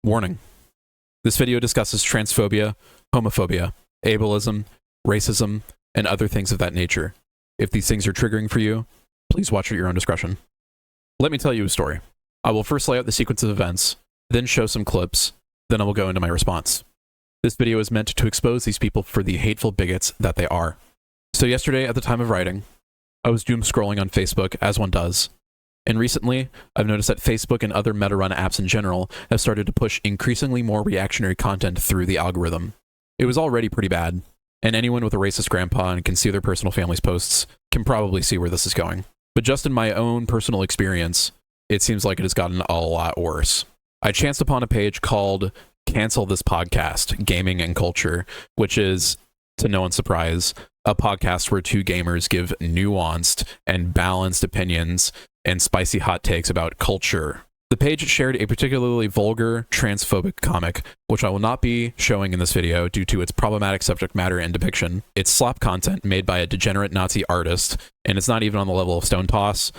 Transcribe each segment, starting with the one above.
Warning. This video discusses transphobia, homophobia, ableism, racism, and other things of that nature. If these things are triggering for you, please watch at your own discretion. Let me tell you a story. I will first lay out the sequence of events, then show some clips, then I will go into my response. This video is meant to expose these people for the hateful bigots that they are. So yesterday, at the time of writing, I was doom scrolling on Facebook, as one does. And recently, I've noticed that Facebook and other meta-run apps in general have started to push increasingly more reactionary content through the algorithm. It was already pretty bad, and anyone with a racist grandpa and can see their personal family's posts can probably see where this is going. But just in my own personal experience, it seems like it has gotten a lot worse. I chanced upon a page called Cancel This Podcast, Gaming and Culture, which is, to no one's surprise, a podcast where two gamers give nuanced and balanced opinions and spicy hot takes about culture. The page shared a particularly vulgar, transphobic comic, which I will not be showing in this video due to its problematic subject matter and depiction. It's slop content made by a degenerate Nazi artist, and it's not even on the level of Stone Toss,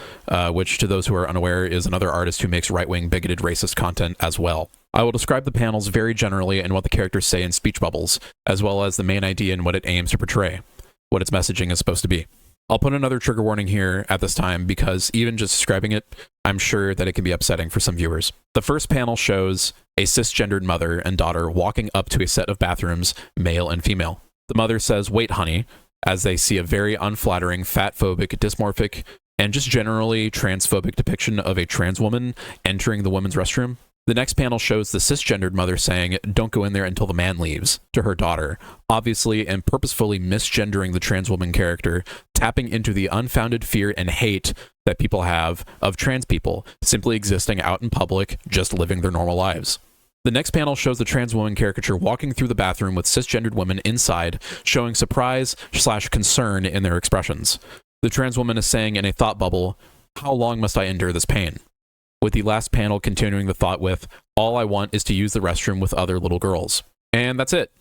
which, to those who are unaware, is another artist who makes right-wing, bigoted, racist content as well. I will describe the panels very generally and what the characters say in speech bubbles, as well as the main idea and what it aims to portray, what its messaging is supposed to be. I'll put another trigger warning here at this time because even just describing it, I'm sure that it can be upsetting for some viewers. The first panel shows a cisgendered mother and daughter walking up to a set of bathrooms, male and female. The mother says, "Wait, honey," as they see a very unflattering, fatphobic, dysmorphic, and just generally transphobic depiction of a trans woman entering the women's restroom. The next panel shows the cisgendered mother saying, "Don't go in there until the man leaves," to her daughter, obviously and purposefully misgendering the trans woman character, tapping into the unfounded fear and hate that people have of trans people simply existing out in public, just living their normal lives. The next panel shows the trans woman caricature walking through the bathroom with cisgendered women inside, showing surprise/concern in their expressions. The trans woman is saying in a thought bubble, "How long must I endure this pain?" With the last panel continuing the thought with, "All I want is to use the restroom with other little girls." And that's it.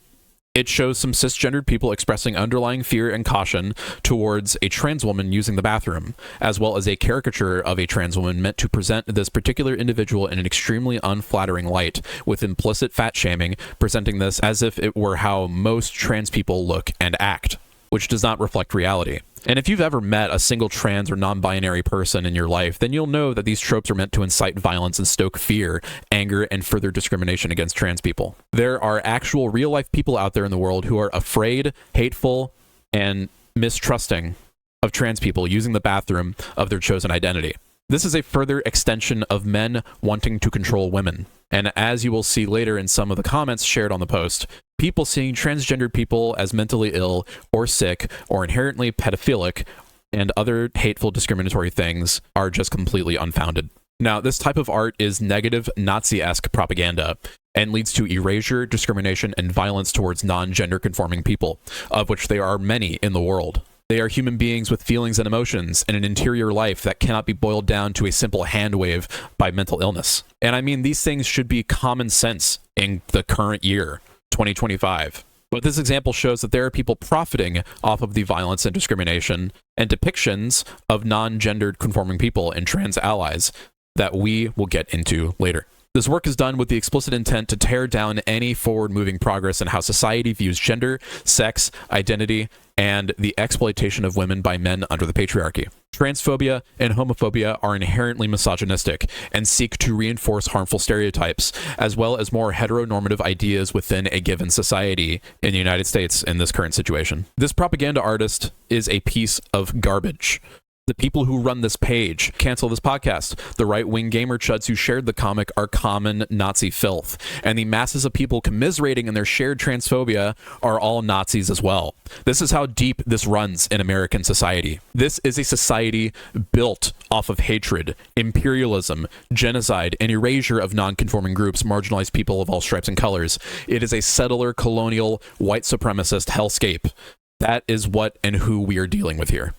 It shows some cisgendered people expressing underlying fear and caution towards a trans woman using the bathroom, as well as a caricature of a trans woman meant to present this particular individual in an extremely unflattering light, with implicit fat shaming, presenting this as if it were how most trans people look and act, which does not reflect reality. And if you've ever met a single trans or non-binary person in your life, then you'll know that these tropes are meant to incite violence and stoke fear, anger, and further discrimination against trans people. There are actual real-life people out there in the world who are afraid, hateful, and mistrusting of trans people using the bathroom of their chosen identity. This is a further extension of men wanting to control women. And as you will see later in some of the comments shared on the post, people seeing transgendered people as mentally ill or sick or inherently pedophilic and other hateful discriminatory things are just completely unfounded. Now, this type of art is negative Nazi-esque propaganda and leads to erasure, discrimination, and violence towards non-gender conforming people, of which there are many in the world. They are human beings with feelings and emotions and an interior life that cannot be boiled down to a simple hand wave by mental illness. And I mean, these things should be common sense in the current year, 2025. But this example shows that there are people profiting off of the violence and discrimination and depictions of non-gendered conforming people and trans allies that we will get into later. This work is done with the explicit intent to tear down any forward-moving progress in how society views gender, sex, identity, and the exploitation of women by men under the patriarchy. Transphobia and homophobia are inherently misogynistic and seek to reinforce harmful stereotypes, as well as more heteronormative ideas within a given society in the United States in this current situation. This propaganda artist is a piece of garbage. The people who run this page, Cancel This Podcast, the right-wing gamer chuds who shared the comic are common Nazi filth, and the masses of people commiserating in their shared transphobia are all Nazis as well. This is how deep this runs in American society. This is a society built off of hatred, imperialism, genocide, and erasure of non-conforming groups, marginalized people of all stripes and colors. It is a settler, colonial, white supremacist hellscape. That is what and who we are dealing with here.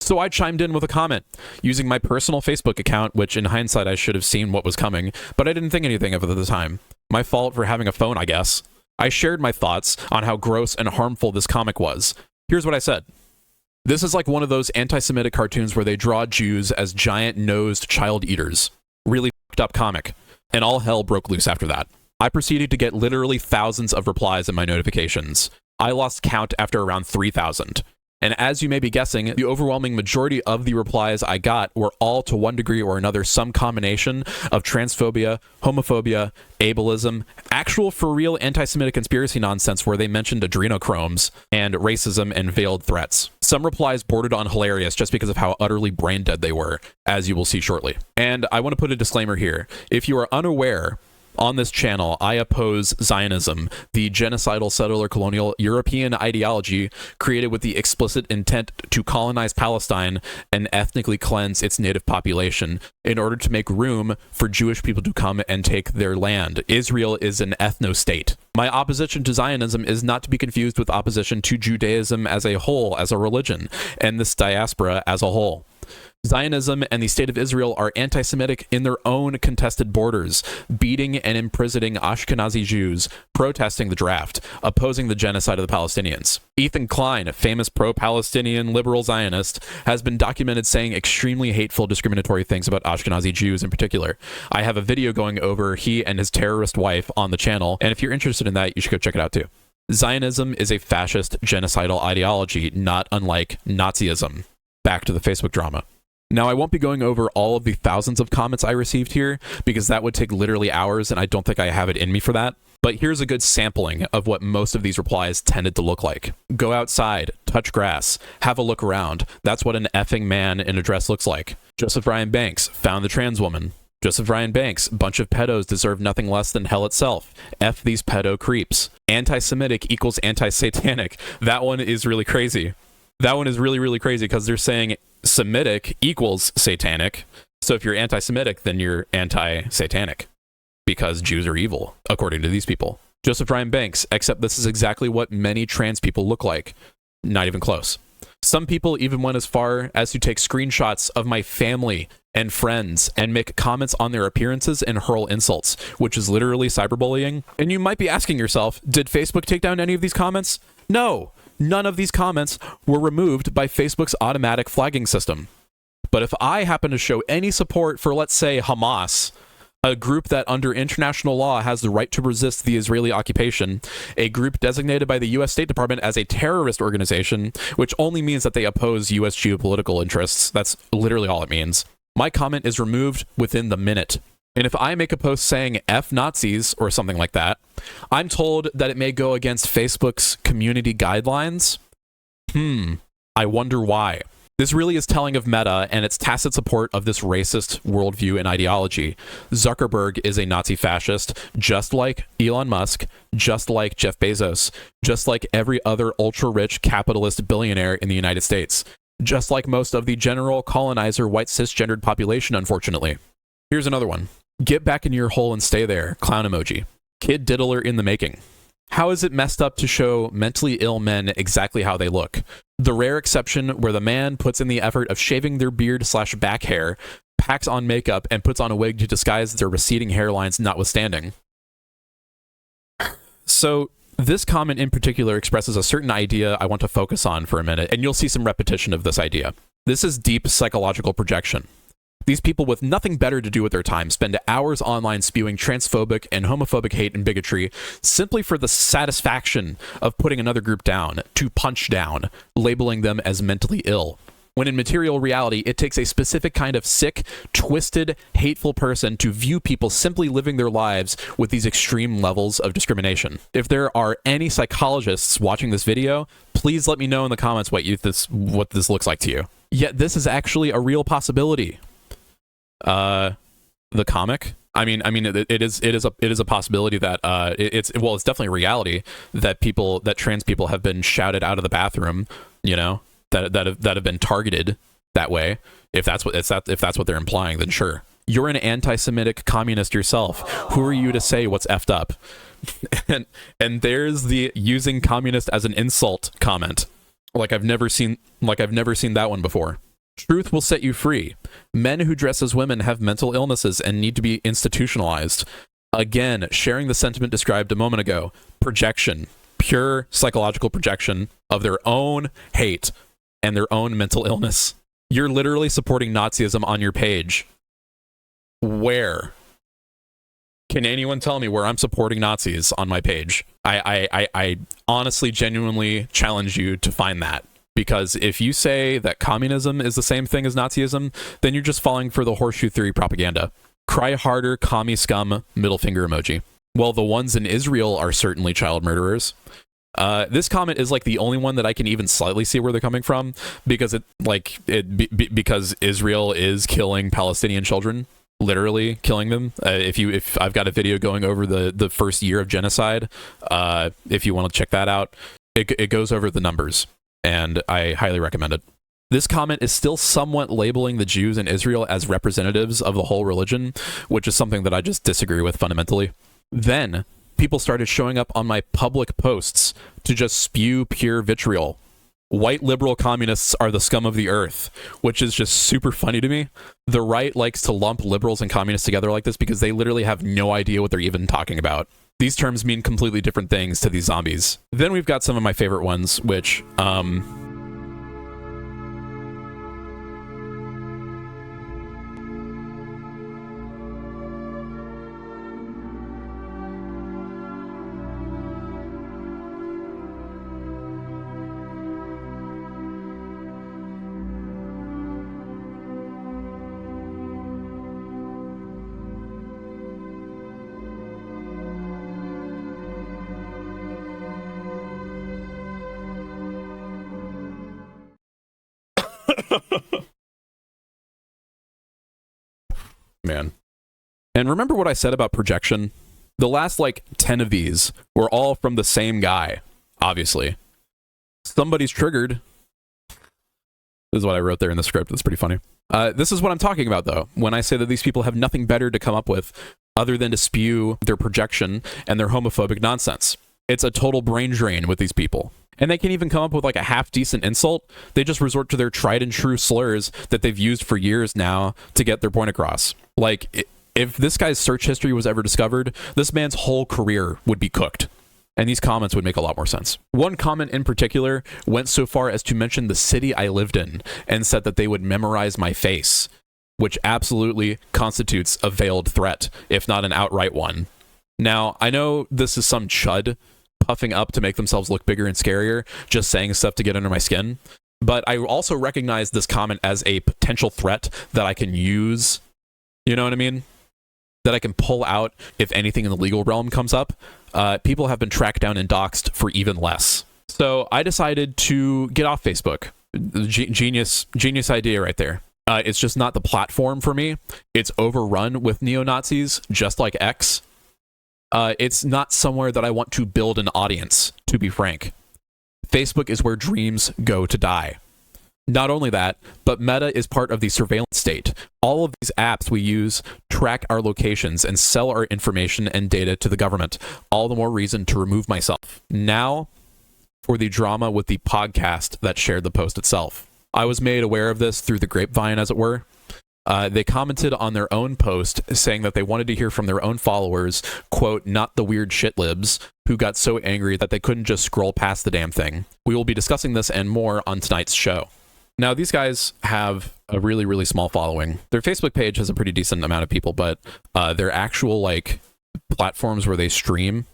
So I chimed in with a comment using my personal Facebook account, which in hindsight I should have seen what was coming, but I didn't think anything of it at the time. My fault for having a phone, I guess. I shared my thoughts on how gross and harmful this comic was. Here's what I said. This is like one of those anti-Semitic cartoons where they draw Jews as giant-nosed child eaters. Really fucked up comic. And all hell broke loose after that. I proceeded to get literally thousands of replies in my notifications. I lost count after around 3,000. And as you may be guessing, the overwhelming majority of the replies I got were all to one degree or another some combination of transphobia, homophobia, ableism, actual for real anti-Semitic conspiracy nonsense where they mentioned adrenochromes, and racism and veiled threats. Some replies bordered on hilarious just because of how utterly brain dead they were, as you will see shortly. And I want to put a disclaimer here. If you are unaware, on this channel, I oppose Zionism, the genocidal settler colonial European ideology created with the explicit intent to colonize Palestine and ethnically cleanse its native population in order to make room for Jewish people to come and take their land. Israel is an ethno-state. My opposition to Zionism is not to be confused with opposition to Judaism as a whole, as a religion, and this diaspora as a whole. Zionism and the State of Israel are anti-Semitic in their own contested borders, beating and imprisoning Ashkenazi Jews, protesting the draft, opposing the genocide of the Palestinians. Ethan Klein, a famous pro-Palestinian liberal Zionist, has been documented saying extremely hateful, discriminatory things about Ashkenazi Jews in particular. I have a video going over he and his terrorist wife on the channel, and if you're interested in that, you should go check it out too. Zionism is a fascist, genocidal ideology, not unlike Nazism. Back to the Facebook drama. Now, I won't be going over all of the thousands of comments I received here, because that would take literally hours, and I don't think I have it in me for that. But here's a good sampling of what most of these replies tended to look like. Go outside, touch grass, have a look around. That's what an effing man in a dress looks like. Joseph Ryan Banks, found the trans woman. Joseph Ryan Banks, bunch of pedos deserve nothing less than hell itself. F these pedo creeps. Anti-Semitic equals anti-satanic. That one is really crazy. That one is really, really crazy because they're saying Semitic equals satanic. So if you're anti-Semitic, then you're anti-satanic because Jews are evil, according to these people. Joseph Ryan Banks, except this is exactly what many trans people look like. Not even close. Some people even went as far as to take screenshots of my family and friends and make comments on their appearances and hurl insults, which is literally cyberbullying. And you might be asking yourself, did Facebook take down any of these comments? No. None of these comments were removed by Facebook's automatic flagging system. But if I happen to show any support for, let's say, Hamas, a group that under international law has the right to resist the Israeli occupation, a group designated by the U.S. State Department as a terrorist organization, which only means that they oppose U.S. geopolitical interests, that's literally all it means, my comment is removed within the minute. And if I make a post saying F Nazis or something like that, I'm told that it may go against Facebook's community guidelines. I wonder why. This really is telling of Meta and its tacit support of this racist worldview and ideology. Zuckerberg is a Nazi fascist, just like Elon Musk, just like Jeff Bezos, just like every other ultra-rich capitalist billionaire in the United States, just like most of the general colonizer white cisgendered population, unfortunately. Here's another one. Get back in your hole and stay there. Clown emoji. Kid diddler in the making. How is it messed up to show mentally ill men exactly how they look? The rare exception where the man puts in the effort of shaving their beard/back hair, packs on makeup, and puts on a wig to disguise their receding hairlines notwithstanding. So this comment in particular expresses a certain idea I want to focus on for a minute, and you'll see some repetition of this idea. This is deep psychological projection. These people with nothing better to do with their time spend hours online spewing transphobic and homophobic hate and bigotry simply for the satisfaction of putting another group down, to punch down, labeling them as mentally ill. When in material reality, it takes a specific kind of sick, twisted, hateful person to view people simply living their lives with these extreme levels of discrimination. If there are any psychologists watching this video, please let me know in the comments what this looks like to you. Yet this is actually a real possibility. The comic. I mean, it is a possibility that it's definitely a reality that trans people have been shouted out of the bathroom, you know, that have been targeted that way. If that's what they're implying, then sure. You're an anti-Semitic communist yourself. Who are you to say what's effed up? and there's the using communist as an insult comment. Like I've never seen that one before. Truth will set you free. Men who dress as women have mental illnesses and need to be institutionalized. Again, sharing the sentiment described a moment ago. Projection. Pure psychological projection of their own hate and their own mental illness. You're literally supporting Nazism on your page. Where? Can anyone tell me where I'm supporting Nazis on my page? I honestly, genuinely challenge you to find that. Because if you say that communism is the same thing as Nazism, then you're just falling for the horseshoe theory propaganda. Cry harder, commie scum, middle finger emoji. Well, the ones in Israel are certainly child murderers. This comment is like the only one that I can even slightly see where they're coming from, because because Israel is killing Palestinian children. Literally killing them. If I've got a video going over the first year of genocide, if you want to check that out, it goes over the numbers, and I highly recommend it. This comment is still somewhat labeling the Jews in Israel as representatives of the whole religion, which is something that I just disagree with fundamentally. Then people started showing up on my public posts to just spew pure vitriol. White liberal communists are the scum of the earth, which is just super funny to me. The right likes to lump liberals and communists together like this because they literally have no idea what they're even talking about. These terms mean completely different things to these zombies. Then we've got some of my favorite ones, which, man. And remember what I said about projection? The last, 10 of these were all from the same guy, obviously. Somebody's triggered. This is what I wrote there in the script. It's pretty funny. This is what I'm talking about, though, when I say that these people have nothing better to come up with other than to spew their projection and their homophobic nonsense. It's a total brain drain with these people. And they can't even come up with a half-decent insult. They just resort to their tried-and-true slurs that they've used for years now to get their point across. If this guy's search history was ever discovered, this man's whole career would be cooked. And these comments would make a lot more sense. One comment in particular went so far as to mention the city I lived in and said that they would memorize my face, which absolutely constitutes a veiled threat, if not an outright one. Now, I know this is some chud puffing up to make themselves look bigger and scarier, just saying stuff to get under my skin. But I also recognize this comment as a potential threat that I can use, you know what I mean? That I can pull out if anything in the legal realm comes up. People have been tracked down and doxxed for even less. So I decided to get off Facebook. Genius idea right there. It's just not the platform for me. It's overrun with neo-Nazis, just like X. It's not somewhere that I want to build an audience, to be frank. Facebook is where dreams go to die. Not only that, but Meta is part of the surveillance state. All of these apps we use track our locations and sell our information and data to the government. All the more reason to remove myself. Now, for the drama with the podcast that shared the post itself. I was made aware of this through the grapevine, as it were. They commented on their own post saying that they wanted to hear from their own followers, quote, not the weird shitlibs, who got so angry that they couldn't just scroll past the damn thing. We will be discussing this and more on tonight's show. Now, these guys have a really, really small following. Their Facebook page has a pretty decent amount of people, but their actual, platforms where they stream,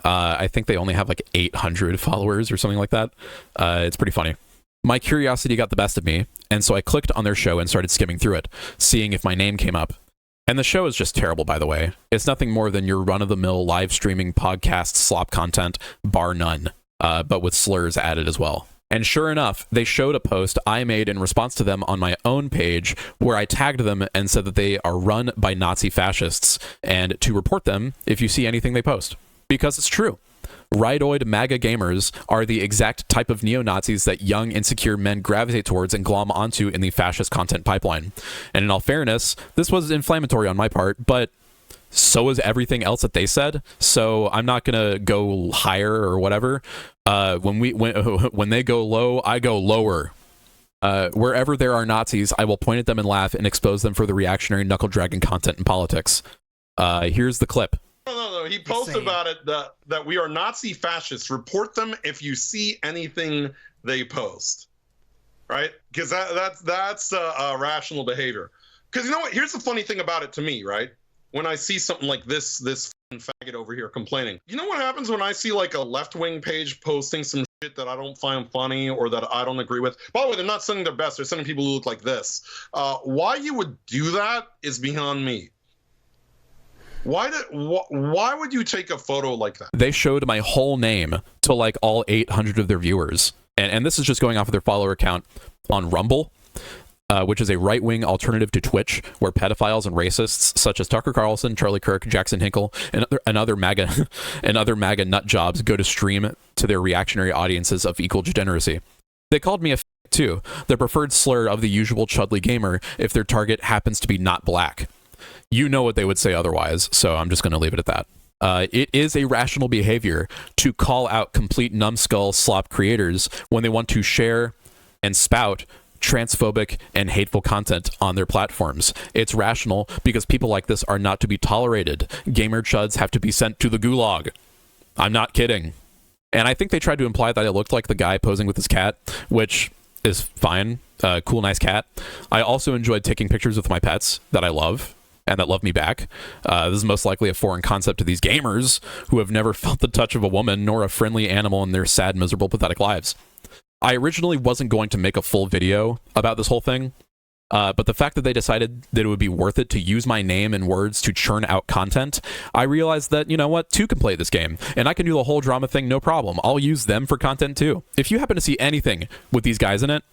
I think they only have, 800 followers or something like that. It's pretty funny. My curiosity got the best of me, and so I clicked on their show and started skimming through it, seeing if my name came up. And the show is just terrible, by the way. It's nothing more than your run-of-the-mill live streaming podcast slop content, bar none, but with slurs added as well. And sure enough, they showed a post I made in response to them on my own page where I tagged them and said that they are run by Nazi fascists and to report them if you see anything they post. Because it's true. Ridoid MAGA gamers are the exact type of neo-Nazis that young, insecure men gravitate towards and glom onto in the fascist content pipeline. And in all fairness, this was inflammatory on my part, but so was everything else that they said, so I'm not gonna go higher or whatever. When they go low, I go lower. Wherever there are Nazis, I will point at them and laugh and expose them for the reactionary knuckle-dragging content in politics. Here's the clip. No. He posted about it that we are Nazi fascists. Report them if you see anything they post, right? Because that's rational behavior. Because you know what? Here's the funny thing about it to me, right? when I see something like this faggot over here complaining. You know what happens when I see like a left-wing page posting some shit that I don't find funny or that I don't agree with? By the way, they're not sending their best. They're sending people who look like this. Why you would do that is beyond me. Why would you take a photo like that? They showed my whole name to like all 800 of their viewers. And this is just going off of their follower count on Rumble, which is a right-wing alternative to Twitch, where pedophiles and racists such as Tucker Carlson, Charlie Kirk, Jackson Hinkle, and other MAGA nut jobs go to stream to their reactionary audiences of equal degeneracy. They called me a too, the preferred slur of the usual chudly gamer if their target happens to be not black. You know what they would say otherwise, so I'm just going to leave it at that. It is a rational behavior to call out complete numbskull slop creators when they want to share and spout transphobic and hateful content on their platforms. It's rational because people like this are not to be tolerated. Gamer chuds have to be sent to the gulag. I'm not kidding. And I think they tried to imply that I looked like the guy posing with his cat, which is fine. Cool, nice cat. I also enjoyed taking pictures with my pets that I love and that love me back. This is most likely a foreign concept to these gamers who have never felt the touch of a woman nor a friendly animal in their sad, miserable, pathetic lives. I originally wasn't going to make a full video about this whole thing, but the fact that they decided that it would be worth it to use my name and words to churn out content, I realized that, you know what, two can play this game, and I can do the whole drama thing no problem. I'll use them for content too. If you happen to see anything with these guys in it,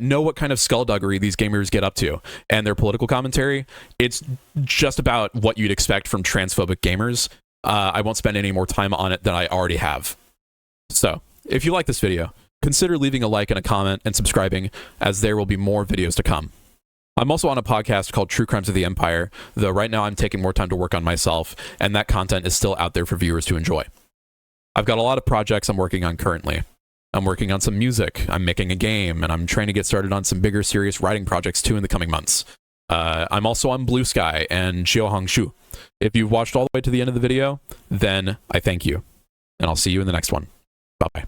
know what kind of skullduggery these gamers get up to and their political commentary. It's just about what you'd expect from transphobic gamers. I won't spend any more time on it than I already have. So, if you like this video, consider leaving a like and a comment and subscribing, as there will be more videos to come. I'm also on a podcast called True Crimes of the Empire, though right now I'm taking more time to work on myself, and that content is still out there for viewers to enjoy. I've got a lot of projects I'm working on currently. I'm working on some music, I'm making a game, and I'm trying to get started on some bigger, serious writing projects too in the coming months. I'm also on Blue Sky and Xiaohongshu. If you've watched all the way to the end of the video, then I thank you, and I'll see you in the next one. Bye-bye.